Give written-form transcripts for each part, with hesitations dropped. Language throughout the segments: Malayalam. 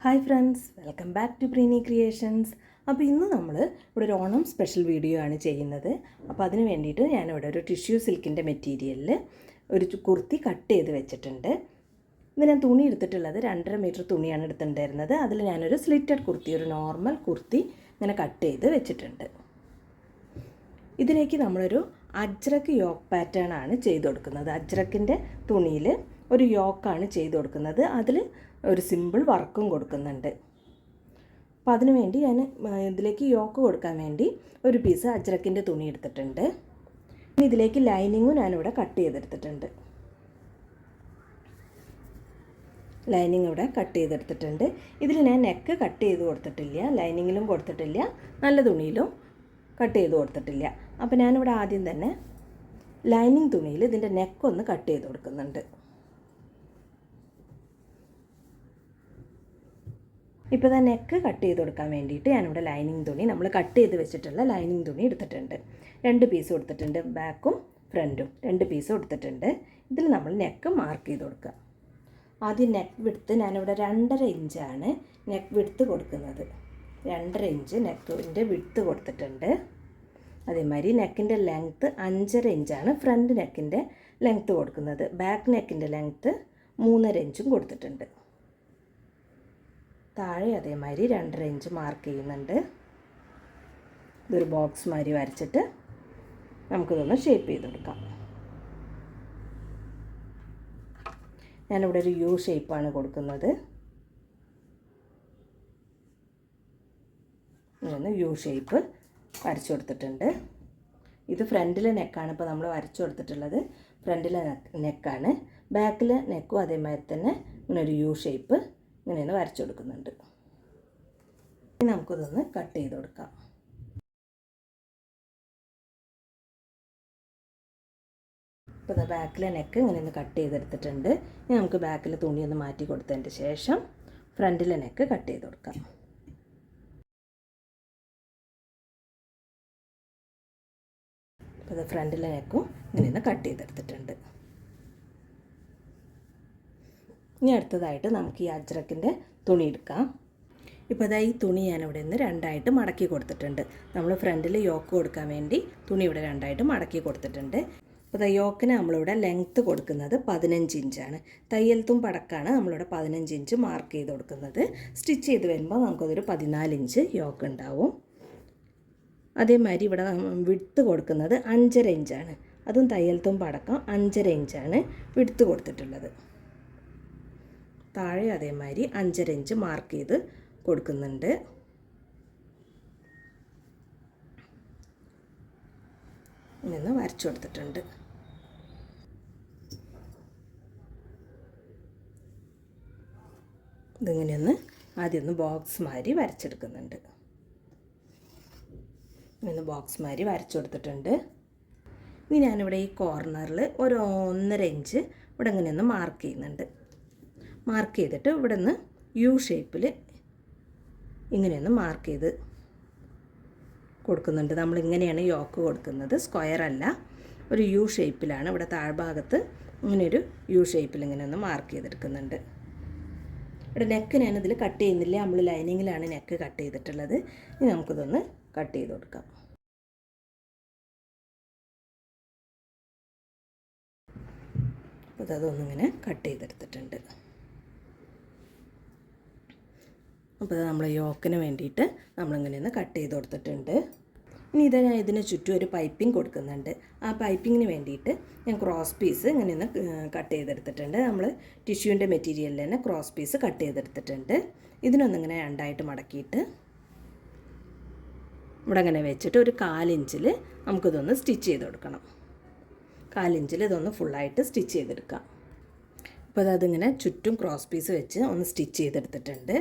Hi friends, welcome back to Preeni Creations. അപ്പോൾ ഇന്ന് നമ്മൾ ഇവിടെ ഒരു ഓണം സ്പെഷ്യൽ വീഡിയോ ആണ് ചെയ്യുന്നത്. അപ്പോൾ അതിന് വേണ്ടിയിട്ട് ഞാനിവിടെ ഒരു ടിഷ്യൂ സിൽക്കിൻ്റെ മെറ്റീരിയലിൽ ഒരു കുർത്തി കട്ട് ചെയ്ത് വെച്ചിട്ടുണ്ട്. ഇത് ഞാൻ തുണി എടുത്തിട്ടുള്ളത് 2.5 മീറ്റർ തുണിയാണ് എടുത്തിട്ടുണ്ടായിരുന്നത്. അതിൽ ഞാനൊരു സ്ലിറ്റഡ് കുർത്തി, ഒരു നോർമൽ കുർത്തി ഇങ്ങനെ കട്ട് ചെയ്ത് വെച്ചിട്ടുണ്ട്. ഇതിലേക്ക് നമ്മളൊരു അജ്രക്ക് യോക്ക് പാറ്റേൺ ആണ് ചെയ്ത് കൊടുക്കുന്നത്. അജ്രക്കിൻ്റെ തുണിയിൽ ഒരു യോക്കാണ് ചെയ്ത് കൊടുക്കുന്നത്. അതിൽ ഒരു സിമ്പിൾ വർക്കും കൊടുക്കുന്നുണ്ട്. അപ്പോൾ അതിനു വേണ്ടി ഞാൻ ഇതിലേക്ക് യോക്ക് കൊടുക്കാൻ വേണ്ടി ഒരു പീസ് അജ്രക്കിൻ്റെ തുണി എടുത്തിട്ടുണ്ട്. ഇനി ഇതിലേക്ക് ലൈനിങ്ങും ഞാനിവിടെ കട്ട് ചെയ്തെടുത്തിട്ടുണ്ട്. ലൈനിങ് ഇവിടെ കട്ട് ചെയ്തെടുത്തിട്ടുണ്ട്. ഇതിൽ ഞാൻ നെക്ക് കട്ട് ചെയ്ത് കൊടുത്തിട്ടില്ല, ലൈനിങ്ങിലും കൊടുത്തിട്ടില്ല, നല്ല തുണിയിലും കട്ട് ചെയ്ത് കൊടുത്തിട്ടില്ല. അപ്പോൾ ഞാനിവിടെ ആദ്യം തന്നെ ലൈനിങ് തുണിയിൽ ഇതിൻ്റെ നെക്കൊന്ന് കട്ട് ചെയ്ത് കൊടുക്കുന്നുണ്ട്. ഇപ്പോൾ ഞാൻ നെക്ക് കട്ട് ചെയ്ത് കൊടുക്കാൻ വേണ്ടിയിട്ട് ഞാനിവിടെ ലൈനിങ് തുണി, നമ്മൾ കട്ട് ചെയ്ത് വെച്ചിട്ടുള്ള ലൈനിങ് തുണി എടുത്തിട്ടുണ്ട്. 2 പീസ് കൊടുത്തിട്ടുണ്ട്, ബാക്കും ഫ്രണ്ടും 2 പീസ് കൊടുത്തിട്ടുണ്ട്. ഇതിൽ നമ്മൾ നെക്ക് മാർക്ക് ചെയ്ത് കൊടുക്കുക. ആദ്യം നെക്ക് വിഡ്ത്ത് ഞാനിവിടെ 2.5 ഇഞ്ചാണ് നെക്ക് വിഡ്ത്ത് കൊടുക്കുന്നത്. 2.5 ഇഞ്ച് നെക്കിൻ്റെ വിഡ്ത്ത് കൊടുത്തിട്ടുണ്ട്. അതേമാതിരി നെക്കിൻ്റെ ലെങ്ത്ത് 5.5 ഇഞ്ചാണ് ഫ്രണ്ട് നെക്കിൻ്റെ ലെങ്ത്ത് കൊടുക്കുന്നത്. ബാക്ക് നെക്കിൻ്റെ ലെങ്ത്ത് 3.5 ഇഞ്ചും കൊടുത്തിട്ടുണ്ട്. താഴെ അതേമാതിരി 2.5 ഇഞ്ച് മാർക്ക് ചെയ്യുന്നുണ്ട്. ഇതൊരു ബോക്സ് മാതിരി വരച്ചിട്ട് നമുക്കിതൊന്ന് ഷേപ്പ് ചെയ്ത് കൊടുക്കാം. ഞാനിവിടെ ഒരു യു ഷേപ്പാണ് കൊടുക്കുന്നത്. ഇങ്ങനെ യു ഷേപ്പ് വരച്ചു കൊടുത്തിട്ടുണ്ട്. ഇത് ഫ്രണ്ടിലെ നെക്കാണ് ഇപ്പോൾ നമ്മൾ വരച്ചു കൊടുത്തിട്ടുള്ളത്. ഫ്രണ്ടിലെ നെക്കാണ്. ബാക്കിലെ നെക്കും അതേമാതിരി തന്നെ ഇങ്ങനെ ഒരു യു ഷേപ്പ് ഇങ്ങനെയൊന്ന് വരച്ചു കൊടുക്കുന്നുണ്ട്. ഇനി നമുക്കിതൊന്ന് കട്ട് ചെയ്ത് കൊടുക്കാം. ഇപ്പോൾ ബാക്കിലെ നെക്ക് ഇങ്ങനെയൊന്ന് കട്ട് ചെയ്തെടുത്തിട്ടുണ്ട്. ഇനി നമുക്ക് ബാക്കിലെ തുണിയൊന്ന് മാറ്റി കൊടുത്തതിന് ശേഷം ഫ്രണ്ടിലെ നെക്ക് കട്ട് ചെയ്ത് കൊടുക്കാം. അപ്പോൾ ഫ്രണ്ടിലെ നെക്കും ഇങ്ങനെയൊന്ന് കട്ട് ചെയ്തെടുത്തിട്ടുണ്ട്. ഇനി അടുത്തതായിട്ട് നമുക്ക് ഈ അജ്രക്കിൻ്റെ തുണി എടുക്കാം. ഇപ്പോൾ അതാ ഈ തുണി ഞാനിവിടെ നിന്ന് 2ആയിട്ട് മടക്കി കൊടുത്തിട്ടുണ്ട്. നമ്മൾ ഫ്രണ്ടിൽ യോക്ക് കൊടുക്കാൻ വേണ്ടി തുണി ഇവിടെ 2ആയിട്ട് മടക്കി കൊടുത്തിട്ടുണ്ട്. അപ്പോൾ യോക്കിന് നമ്മളിവിടെ ലെങ്ത്ത് കൊടുക്കുന്നത് 15 ഇഞ്ചാണ്. തയ്യൽ തുമ്പടക്കാണ് നമ്മളിവിടെ 15 ഇഞ്ച് മാർക്ക് ചെയ്ത് കൊടുക്കുന്നത്. സ്റ്റിച്ച് ചെയ്ത് വരുമ്പോൾ നമുക്കതൊരു 14 ഇഞ്ച് യോക്ക് ഉണ്ടാവും. അതേമാതിരി ഇവിടെ വിഡ്ത്ത് കൊടുക്കുന്നത് 5.5 ഇഞ്ചാണ്. അതും തയ്യൽ തുമ്പടക്കം 5.5 ഇഞ്ചാണ് വിഡ്ത്ത് കൊടുത്തിട്ടുള്ളത്. താഴെ അതേമാതിരി 5.5 ഇഞ്ച് മാർക്ക് ചെയ്ത് കൊടുക്കുന്നുണ്ട്. ഇങ്ങനെ വരച്ചു കൊടുത്തിട്ടുണ്ട്. ഇതിങ്ങനെയൊന്ന് ആദ്യം ഒന്ന് ബോക്സ് മാതിരി വരച്ചെടുക്കുന്നുണ്ട്. ഇങ്ങനെ ബോക്സ് മാതിരി വരച്ചു കൊടുത്തിട്ടുണ്ട്. ഇനി ഞാനിവിടെ ഈ കോർണറിൽ ഒരു 1.5 ഇഞ്ച് ഇവിടെ ഇങ്ങനെയൊന്ന് മാർക്ക് ചെയ്യുന്നുണ്ട്. മാർക്ക് ചെയ്തിട്ട് ഇവിടെ നിന്ന് യു ഷേപ്പിൽ ഇങ്ങനെയൊന്ന് മാർക്ക് ചെയ്ത് കൊടുക്കുന്നുണ്ട്. നമ്മളിങ്ങനെയാണ് യോക്ക് കൊടുക്കുന്നത്, സ്ക്വയർ അല്ല, ഒരു യു ഷേപ്പിലാണ്. ഇവിടെ താഴ്ഭാഗത്ത് ഇങ്ങനെയൊരു യു ഷേപ്പിൽ ഇങ്ങനെയൊന്ന് മാർക്ക് ചെയ്തെടുക്കുന്നുണ്ട്. ഇവിടെ നെക്ക് ഞാനിതിൽ കട്ട് ചെയ്യുന്നില്ല, നമ്മൾ ലൈനിങ്ങിലാണ് നെക്ക് കട്ട് ചെയ്തിട്ടുള്ളത്. ഇനി നമുക്കിതൊന്ന് കട്ട് ചെയ്ത് കൊടുക്കാം. അപ്പോൾ അതൊന്നിങ്ങനെ കട്ട് ചെയ്തെടുത്തിട്ടുണ്ട്. അപ്പോൾ നമ്മൾ യോക്കിന് വേണ്ടിയിട്ട് നമ്മളിങ്ങനെയൊന്ന് കട്ട് ചെയ്ത് കൊടുത്തിട്ടുണ്ട്. ഇനി ഞാൻ ഇതിന് ചുറ്റും ഒരു പൈപ്പിംഗ് കൊടുക്കുന്നുണ്ട്. ആ പൈപ്പിങ്ങിന് വേണ്ടിയിട്ട് ഞാൻ ക്രോസ് പീസ് ഇങ്ങനെയൊന്ന് കട്ട് ചെയ്തെടുത്തിട്ടുണ്ട്. നമ്മൾ ടിഷ്യൂവിൻ്റെ മെറ്റീരിയലിൽ തന്നെ ക്രോസ് പീസ് കട്ട് ചെയ്തെടുത്തിട്ടുണ്ട്. ഇതിനൊന്നിങ്ങനെ 2ആയിട്ട് മടക്കിയിട്ട് ഇവിടെ അങ്ങനെ വെച്ചിട്ട് ഒരു 1/4 ഇഞ്ചിൽ നമുക്കിതൊന്ന് സ്റ്റിച്ച് ചെയ്ത് കൊടുക്കണം. 1/4 ഇഞ്ചിൽ ഇതൊന്ന് ഫുള്ളായിട്ട് സ്റ്റിച്ച് ചെയ്തെടുക്കാം. അപ്പോൾ അതിങ്ങനെ ചുറ്റും ക്രോസ് പീസ് വെച്ച് ഒന്ന് സ്റ്റിച്ച് ചെയ്തെടുത്തിട്ടുണ്ട്.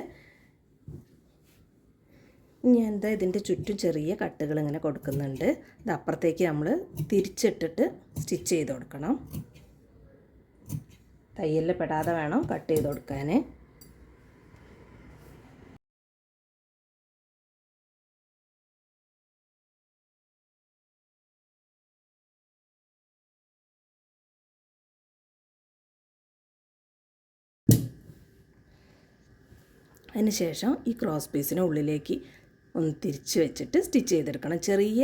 ഞാൻ ഇതിൻ്റെ ചുറ്റും ചെറിയ കട്ടുകൾ ഇങ്ങനെ കൊടുക്കുന്നുണ്ട്. ഇത് അപ്പുറത്തേക്ക് നമ്മൾ തിരിച്ചിട്ടിട്ട് സ്റ്റിച്ച് ചെയ്ത് കൊടുക്കണം. തയ്യലിൽ പെടാതെ വേണം കട്ട് ചെയ്ത് കൊടുക്കാൻ. അതിന് ശേഷം ഈ ക്രോസ് പീസിനെ ഉള്ളിലേക്ക് ഒന്ന് തിരിച്ച് വെച്ചിട്ട് സ്റ്റിച്ച് ചെയ്തെടുക്കണം. ചെറിയ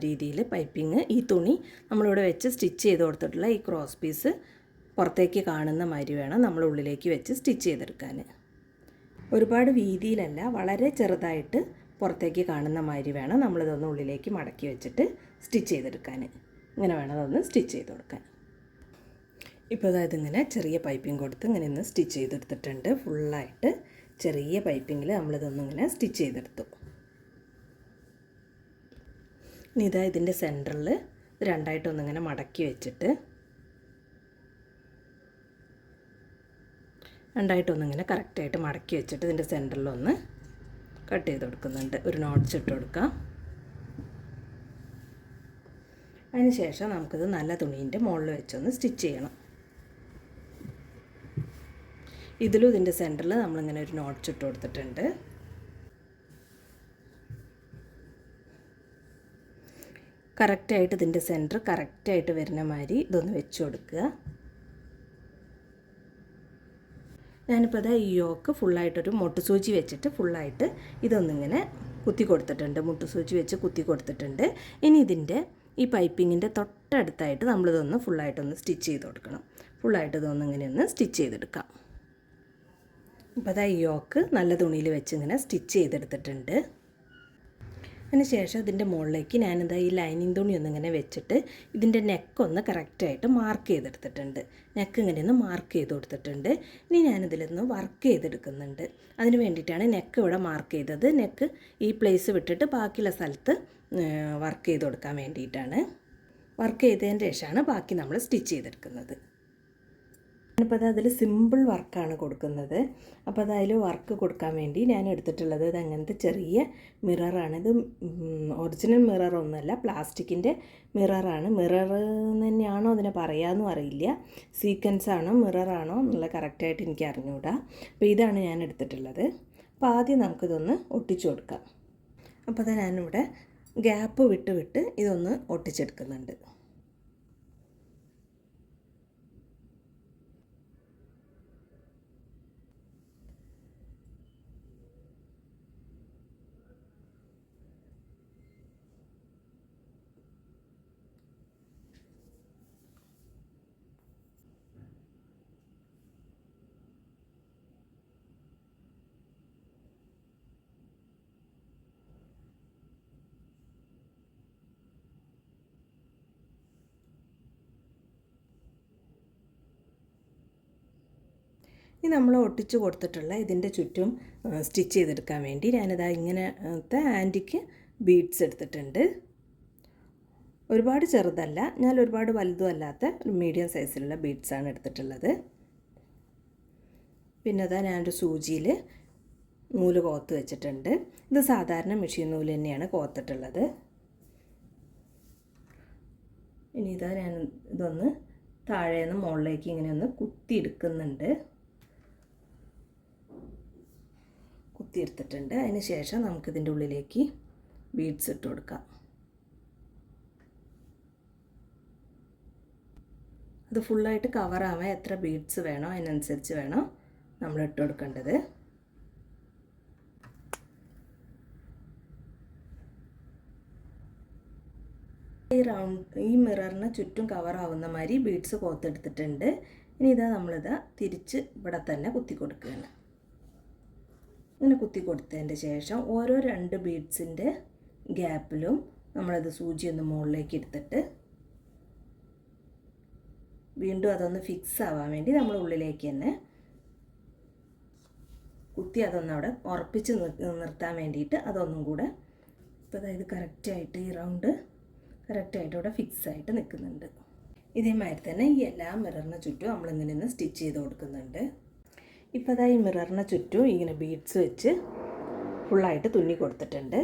രീതിയിൽ പൈപ്പിങ് ഈ തുണി നമ്മളിവിടെ വെച്ച് സ്റ്റിച്ച് ചെയ്ത് കൊടുത്തിട്ടുള്ള ഈ ക്രോസ് പീസ് പുറത്തേക്ക് കാണുന്ന മാതിരി വേണം നമ്മൾ ഉള്ളിലേക്ക് വെച്ച് സ്റ്റിച്ച് ചെയ്തെടുക്കാൻ. ഒരുപാട് വീതിയിലല്ല, വളരെ ചെറുതായിട്ട് പുറത്തേക്ക് കാണുന്ന മാതിരി വേണം നമ്മളിതൊന്ന് ഉള്ളിലേക്ക് മടക്കി വെച്ചിട്ട് സ്റ്റിച്ച് ചെയ്തെടുക്കാൻ. ഇങ്ങനെ വേണം അതൊന്ന് സ്റ്റിച്ച് ചെയ്ത് കൊടുക്കാൻ. ഇപ്പോൾ അതായത് ഇങ്ങനെ ചെറിയ പൈപ്പിംഗ് കൊടുത്ത് ഇങ്ങനെ ഒന്ന് സ്റ്റിച്ച് ചെയ്തെടുത്തിട്ടുണ്ട്. ഫുള്ളായിട്ട് ചെറിയ പൈപ്പിങ്ങിൽ നമ്മളിതൊന്നിങ്ങനെ സ്റ്റിച്ച് ചെയ്തെടുത്തു. ഇനി ഇതാ ഇതിൻ്റെ സെൻറ്ററിൽ രണ്ടായിട്ടൊന്നിങ്ങനെ മടക്കി വെച്ചിട്ട് രണ്ടായിട്ടൊന്നിങ്ങനെ കറക്റ്റായിട്ട് മടക്കി വെച്ചിട്ട് ഇതിൻ്റെ സെൻറ്ററിലൊന്ന് കട്ട് ചെയ്ത് കൊടുക്കുന്നുണ്ട്. ഒരു നോട്ട്സ് ഇട്ട് കൊടുക്കാം. അതിന് ശേഷം നമുക്കിത് നല്ല തുണീൻ്റെ മുകളിൽ വെച്ചൊന്ന് സ്റ്റിച്ച് ചെയ്യണം. ഇതിലും ഇതിൻ്റെ സെൻറ്ററിൽ നമ്മളിങ്ങനെ ഒരു നോട്ട്സ് ഇട്ട് കൊടുത്തിട്ടുണ്ട്. കറക്റ്റായിട്ട് ഇതിൻ്റെ സെൻറ്റർ കറക്റ്റായിട്ട് വരുന്ന മാതിരി ഇതൊന്ന് വെച്ച് കൊടുക്കുക. ഞാനിപ്പോൾ അതാ ഈ യോക്ക് ഫുള്ളായിട്ടൊരു മുട്ടുസൂചി വെച്ചിട്ട് ഫുള്ളായിട്ട് ഇതൊന്നിങ്ങനെ കുത്തി കൊടുത്തിട്ടുണ്ട്. മുട്ടുസൂചി വെച്ച് കുത്തി കൊടുത്തിട്ടുണ്ട്. ഇനി ഇതിൻ്റെ ഈ പൈപ്പിങ്ങിൻ്റെ തൊട്ടടുത്തായിട്ട് നമ്മളിതൊന്ന് ഫുള്ളായിട്ടൊന്ന് സ്റ്റിച്ച് ചെയ്ത് കൊടുക്കണം. ഫുള്ളായിട്ട് ഇതൊന്നിങ്ങനെ ഒന്ന് സ്റ്റിച്ച് ചെയ്തെടുക്കാം. അപ്പോൾ അതാ ഈ യോക്ക് നല്ല തുണിയിൽ വെച്ച് ഇങ്ങനെ സ്റ്റിച്ച് ചെയ്തെടുത്തിട്ടുണ്ട്. അതിന് ശേഷം ഇതിൻ്റെ മുകളിലേക്ക് ഞാനിതാ ഈ ലൈനിങ് തുണി ഒന്നിങ്ങനെ വെച്ചിട്ട് ഇതിൻ്റെ നെക്കൊന്ന് കറക്റ്റായിട്ട് മാർക്ക് ചെയ്തെടുത്തിട്ടുണ്ട്. നെക്ക് ഇങ്ങനെ ഒന്ന് മാർക്ക് ചെയ്ത് കൊടുത്തിട്ടുണ്ട്. ഇനി ഞാനിതിലൊന്ന് വർക്ക് ചെയ്തെടുക്കുന്നുണ്ട്. അതിന് വേണ്ടിയിട്ടാണ് നെക്ക് ഇവിടെ മാർക്ക് ചെയ്തത്. നെക്ക് ഈ പ്ലേസ് വിട്ടിട്ട് ബാക്കിയുള്ള സ്ഥലത്ത് വർക്ക് ചെയ്ത് കൊടുക്കാൻ വേണ്ടിയിട്ടാണ്. വർക്ക് ചെയ്തതിന് ശേഷമാണ് ബാക്കി നമ്മൾ സ്റ്റിച്ച് ചെയ്തെടുക്കുന്നത്. ഞാനിപ്പോൾ അതിൽ സിമ്പിൾ വർക്കാണ് കൊടുക്കുന്നത്. അപ്പോൾ അതിൽ വർക്ക് കൊടുക്കാൻ വേണ്ടി ഞാൻ എടുത്തിട്ടുള്ളത് ഇത് അങ്ങനത്തെ ചെറിയ മിററാണ്. ഇത് ഒറിജിനൽ മിററൊന്നുമല്ല, പ്ലാസ്റ്റിക്കിൻ്റെ മിററാണ്. മിറർ തന്നെയാണോ അതിനെ പറയാമെന്നും അറിയില്ല. സീക്വൻസ് ആണോ മിററാണോ എന്നുള്ള കറക്റ്റായിട്ട് എനിക്ക് അറിഞ്ഞുകൂടാ. അപ്പോൾ ഇതാണ് ഞാൻ എടുത്തിട്ടുള്ളത്. അപ്പോൾ ആദ്യം നമുക്കിതൊന്ന് ഒട്ടിച്ചു കൊടുക്കാം. അപ്പോൾ അത് ഞാനിവിടെ ഗ്യാപ്പ് വിട്ട് ഇതൊന്ന് ഒട്ടിച്ചെടുക്കുന്നുണ്ട്. ഇനി നമ്മൾ ഒട്ടിച്ച് കൊടുത്തിട്ടുള്ള ഇതിൻ്റെ ചുറ്റും സ്റ്റിച്ച് ചെയ്തെടുക്കാൻ വേണ്ടി ഞാനിതാ ഇങ്ങനത്തെ ആൻറ്റിക്ക് ബീഡ്സ് എടുത്തിട്ടുണ്ട്. ഒരുപാട് ചെറുതല്ല, ഞാൻ ഒരുപാട് വലുതും അല്ലാത്ത ഒരു മീഡിയം സൈസിലുള്ള ബീഡ്സാണ് എടുത്തിട്ടുള്ളത്. പിന്നെ അതാ ഞാനൊരു സൂചിയിൽ നൂല് കോത്ത് വെച്ചിട്ടുണ്ട്. ഇത് സാധാരണ മെഷീൻ നൂല് തന്നെയാണ് കോത്തിട്ടുള്ളത്. ഇനി ഇതാ ഞാൻ ഇതൊന്ന് താഴേന്ന് മുകളിലേക്ക് ഇങ്ങനെ ഒന്ന് കുത്തിയെടുക്കുന്നുണ്ട്. കുത്തിയെടുത്തിട്ടുണ്ട്. അതിന് ശേഷം നമുക്കിതിൻ്റെ ഉള്ളിലേക്ക് ബീഡ്സ് ഇട്ട് കൊടുക്കാം. അത് ഫുള്ളായിട്ട് കവറാവാൻ എത്ര ബീഡ്സ് വേണോ അതിനനുസരിച്ച് വേണം നമ്മൾ ഇട്ട് കൊടുക്കേണ്ടത്. ഈ മിററിന് ചുറ്റും കവറാവുന്ന മാതിരി ബീഡ്സ് കോത്തെടുത്തിട്ടുണ്ട്. ഇനി ഇതാ നമ്മളിത് തിരിച്ച് ഇവിടെ തന്നെ കുത്തി കൊടുക്കുകയാണ്. ഇങ്ങനെ കുത്തി കൊടുത്തതിൻ്റെ ശേഷം ഓരോ 2 ബീഡ്സിൻ്റെ ഗ്യാപ്പിലും നമ്മളത് സൂചി ഒന്ന് മുകളിലേക്ക് എടുത്തിട്ട് വീണ്ടും അതൊന്ന് ഫിക്സ് ആവാൻ വേണ്ടി നമ്മൾ ഉള്ളിലേക്ക് തന്നെ കുത്തി അതൊന്ന് അവിടെ ഉറപ്പിച്ച് നിർത്താൻ വേണ്ടിയിട്ട് അതൊന്നും കൂടെ ഇപ്പോൾ അതായത് കറക്റ്റായിട്ട് ഈ റൗണ്ട് കറക്റ്റായിട്ട് ഇവിടെ ഫിക്സ് ആയിട്ട് നിൽക്കുന്നുണ്ട്. ഇതേമാതിരി തന്നെ ഈ എല്ലാ മിററിന് ചുറ്റും നമ്മളിങ്ങനെ ഒന്ന് സ്റ്റിച്ച് ചെയ്ത് കൊടുക്കുന്നുണ്ട്. ഇപ്പോൾ അതാ ഈ മിററിന് ചുറ്റും ഇങ്ങനെ ബീഡ്സ് വെച്ച് ഫുള്ളായിട്ട് തുന്നി കൊടുത്തിട്ടുണ്ട്.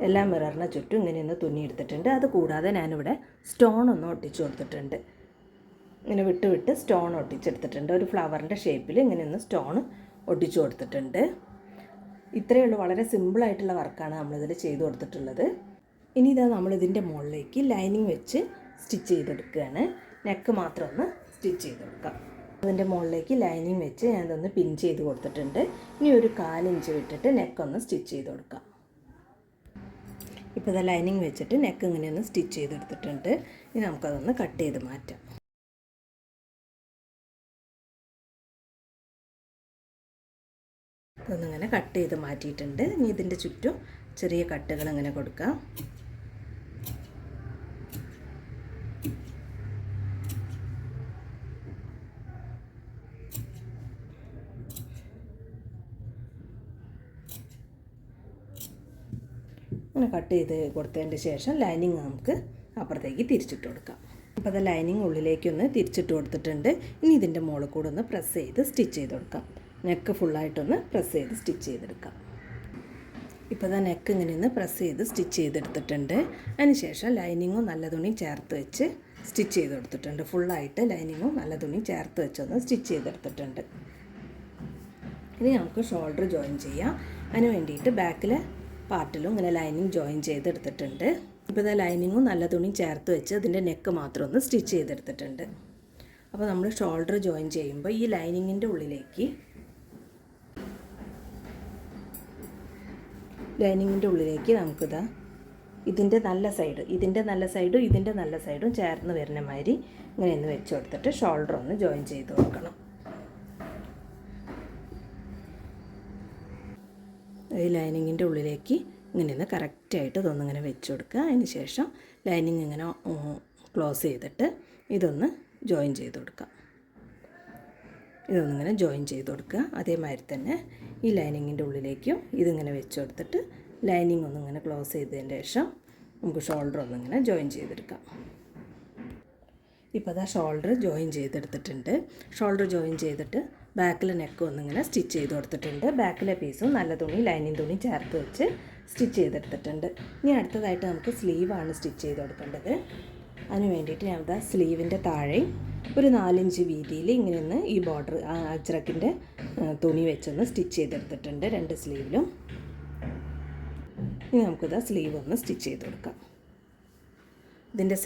എല്ലാ മിററിന് ചുറ്റും ഇങ്ങനെയൊന്ന് തുന്നി എടുത്തിട്ടുണ്ട്. അത് കൂടാതെ ഞാനിവിടെ സ്റ്റോൺ ഒന്ന് ഒട്ടിച്ച് കൊടുത്തിട്ടുണ്ട്. ഇങ്ങനെ വിട്ട് സ്റ്റോൺ ഒട്ടിച്ചെടുത്തിട്ടുണ്ട്. ഒരു ഫ്ലവറിൻ്റെ ഷേപ്പിൽ ഇങ്ങനെയൊന്ന് സ്റ്റോൺ ഒട്ടിച്ചു കൊടുത്തിട്ടുണ്ട്. ഇത്രയേ ഉള്ളൂ. വളരെ സിമ്പിളായിട്ടുള്ള വർക്കാണ് നമ്മളിതിൽ ചെയ്ത് കൊടുത്തിട്ടുള്ളത്. ഇനി ഇതാ നമ്മളിതിൻ്റെ മുകളിലേക്ക് ലൈനിങ് വെച്ച് സ്റ്റിച്ച് ചെയ്തെടുക്കുകയാണ്. നെക്ക് മാത്രം ഒന്ന് സ്റ്റിച്ച് ചെയ്ത് കൊടുക്കാം. അതിൻ്റെ മുകളിലേക്ക് ലൈനിങ് വെച്ച് ഞാനതൊന്ന് പിൻ ചെയ്ത് കൊടുത്തിട്ടുണ്ട്. ഇനി ഒരു 1/4 ഇഞ്ച് വിട്ടിട്ട് നെക്കൊന്ന് സ്റ്റിച്ച് ചെയ്ത് കൊടുക്കാം. ഇപ്പോൾ ഇത് ലൈനിങ് വെച്ചിട്ട് നെക്ക് ഇങ്ങനെയൊന്ന് സ്റ്റിച്ച് ചെയ്തെടുത്തിട്ടുണ്ട്. ഇനി നമുക്കതൊന്ന് കട്ട് ചെയ്ത് മാറ്റാം. ഇതൊന്നിങ്ങനെ കട്ട് ചെയ്ത് മാറ്റിയിട്ടുണ്ട്. ഇനി ഇതിൻ്റെ ചുറ്റും ചെറിയ കട്ടുകൾ ഇങ്ങനെ കൊടുക്കാം. അങ്ങനെ കട്ട് ചെയ്ത് കൊടുത്തതിൻ്റെ ശേഷം ലൈനിങ് നമുക്ക് അപ്പുറത്തേക്ക് തിരിച്ചിട്ട് കൊടുക്കാം. അപ്പോൾ അത് ലൈനിങ് ഉള്ളിലേക്കൊന്ന് തിരിച്ചിട്ട് കൊടുത്തിട്ടുണ്ട്. ഇനി ഇതിൻ്റെ മുകളിൽ കൂടെ ഒന്ന് പ്രസ് ചെയ്ത് സ്റ്റിച്ച് ചെയ്ത് കൊടുക്കാം. നെക്ക് ഫുള്ളായിട്ടൊന്ന് പ്രസ് ചെയ്ത് സ്റ്റിച്ച് ചെയ്തെടുക്കാം. ഇപ്പോൾ അത് നെക്ക് ഇങ്ങനെയൊന്ന് പ്രസ് ചെയ്ത് സ്റ്റിച്ച് ചെയ്തെടുത്തിട്ടുണ്ട്. അതിനുശേഷം ലൈനിങ്ങും നല്ല തുണിയും ചേർത്ത് വെച്ച് സ്റ്റിച്ച് ചെയ്ത് കൊടുത്തിട്ടുണ്ട്. ഫുള്ളായിട്ട് ലൈനിങ്ങും നല്ല തുണിയും ചേർത്ത് വെച്ചൊന്ന് സ്റ്റിച്ച് ചെയ്തെടുത്തിട്ടുണ്ട്. ഇനി നമുക്ക് ഷോൾഡർ ജോയിൻ ചെയ്യാം. അതിന് വേണ്ടിയിട്ട് ബാക്കിലെ പാർട്ടിലും ഇങ്ങനെ ലൈനിങ് ജോയിൻ ചെയ്തെടുത്തിട്ടുണ്ട്. ഇപ്പോൾ ഇത് ലൈനിങ്ങും നല്ല തുണിയും ചേർത്ത് വെച്ച് അതിൻ്റെ നെക്ക് മാത്രം ഒന്ന് സ്റ്റിച്ച് ചെയ്തെടുത്തിട്ടുണ്ട്. അപ്പോൾ നമ്മൾ ഷോൾഡർ ജോയിൻ ചെയ്യുമ്പോൾ ഈ ലൈനിങ്ങിൻ്റെ ഉള്ളിലേക്ക് നമുക്കിതാ ഇതിൻ്റെ നല്ല സൈഡും ചേർന്ന് വരുന്ന മാതിരി ഇങ്ങനെ ഒന്ന് വെച്ച് കൊടുത്തിട്ട് ഷോൾഡർ ഒന്ന് ജോയിൻ ചെയ്ത് കൊടുക്കണം. ഈ ലൈനിങ്ങിൻ്റെ ഉള്ളിലേക്ക് ഇങ്ങനെ കറക്റ്റായിട്ട് ഇതൊന്നിങ്ങനെ വെച്ച് കൊടുക്കുക. അതിന് ശേഷം ലൈനിങ് ഇങ്ങനെ ക്ലോസ് ചെയ്തിട്ട് ഇതൊന്ന് ജോയിൻ ചെയ്ത് കൊടുക്കുക. ഇതൊന്നിങ്ങനെ ജോയിൻ ചെയ്ത് കൊടുക്കുക. അതേമാതിരി തന്നെ ഈ ലൈനിങ്ങിൻ്റെ ഉള്ളിലേക്കും ഇതിങ്ങനെ വെച്ച് കൊടുത്തിട്ട് ലൈനിങ് ഒന്നിങ്ങനെ ക്ലോസ് ചെയ്തതിന് ശേഷം നമുക്ക് ഷോൾഡർ ഒന്നിങ്ങനെ ജോയിൻ ചെയ്തെടുക്കാം. ഇപ്പോൾ അതാ ഷോൾഡർ ജോയിൻ ചെയ്തെടുത്തിട്ടുണ്ട്. ഷോൾഡർ ജോയിൻ ചെയ്തിട്ട് ബാക്കിലെ നെക്ക് ഒന്നിങ്ങനെ സ്റ്റിച്ച് ചെയ്ത് കൊടുത്തിട്ടുണ്ട്. ബാക്കിലെ പീസും നല്ല തുണി ലൈനിങ് തുണി ചേർത്ത് വെച്ച് സ്റ്റിച്ച് ചെയ്തെടുത്തിട്ടുണ്ട്. ഇനി അടുത്തതായിട്ട് നമുക്ക് സ്ലീവാണ് സ്റ്റിച്ച് ചെയ്ത് കൊടുക്കേണ്ടത്. അതിന് വേണ്ടിയിട്ട് ഞാൻ ഇതാ സ്ലീവിൻ്റെ താഴെ ഒരു 4 ഇഞ്ച് വീതിയിൽ ഇങ്ങനെ ഒന്ന് ഈ ബോർഡർ അജ്രക്കിൻ്റെ തുണി വെച്ചൊന്ന് സ്റ്റിച്ച് ചെയ്തെടുത്തിട്ടുണ്ട് 2 സ്ലീവിലും. ഇനി നമുക്കിതാ സ്ലീവ് ഒന്ന് സ്റ്റിച്ച് ചെയ്ത് കൊടുക്കാം. ഇതിൻ്റെ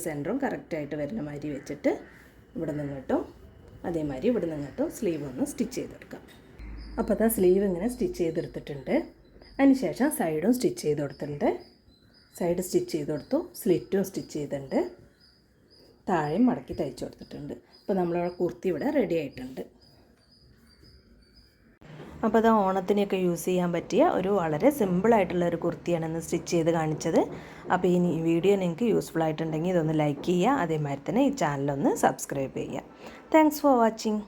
സെൻറ്ററും കറക്റ്റായിട്ട് വരുന്ന മാതിരി വെച്ചിട്ട് ഇവിടെ നിന്നിട്ടും അതേമാതിരി ഇവിടെ നിന്നിട്ടും സ്ലീവ് ഒന്ന് സ്റ്റിച്ച് ചെയ്തെടുക്കാം. അപ്പോൾ അതാ സ്ലീവ് ഇങ്ങനെ സ്റ്റിച്ച് ചെയ്തെടുത്തിട്ടുണ്ട്. അതിനുശേഷം സൈഡും സ്റ്റിച്ച് ചെയ്ത് കൊടുത്തിട്ടുണ്ട്. സൈഡ് സ്റ്റിച്ച് ചെയ്ത് കൊടുത്തു. സ്ലിറ്റും സ്റ്റിച്ച് ചെയ്തിട്ടുണ്ട്. താഴെയും മടക്കി തയ്ച്ചു കൊടുത്തിട്ടുണ്ട്. അപ്പോൾ നമ്മളവിടെ കുർത്തി ഇവിടെ റെഡി ആയിട്ടുണ്ട്. അപ്പോൾ അത് ഓണത്തിനൊക്കെ യൂസ് ചെയ്യാൻ പറ്റിയ ഒരു വളരെ സിമ്പിളായിട്ടുള്ള ഒരു കുർത്തിയാണ് ഇന്ന് സ്റ്റിച്ച് ചെയ്ത് കാണിച്ചത്. അപ്പോൾ ഈ വീഡിയോ നിങ്ങൾക്ക് യൂസ്ഫുൾ ആയിട്ടുണ്ടെങ്കിൽ ഇതൊന്ന് ലൈക്ക് ചെയ്യുക. അതേമാതിരി തന്നെ ഈ ചാനലൊന്ന് സബ്സ്ക്രൈബ് ചെയ്യുക. Thanks for watching.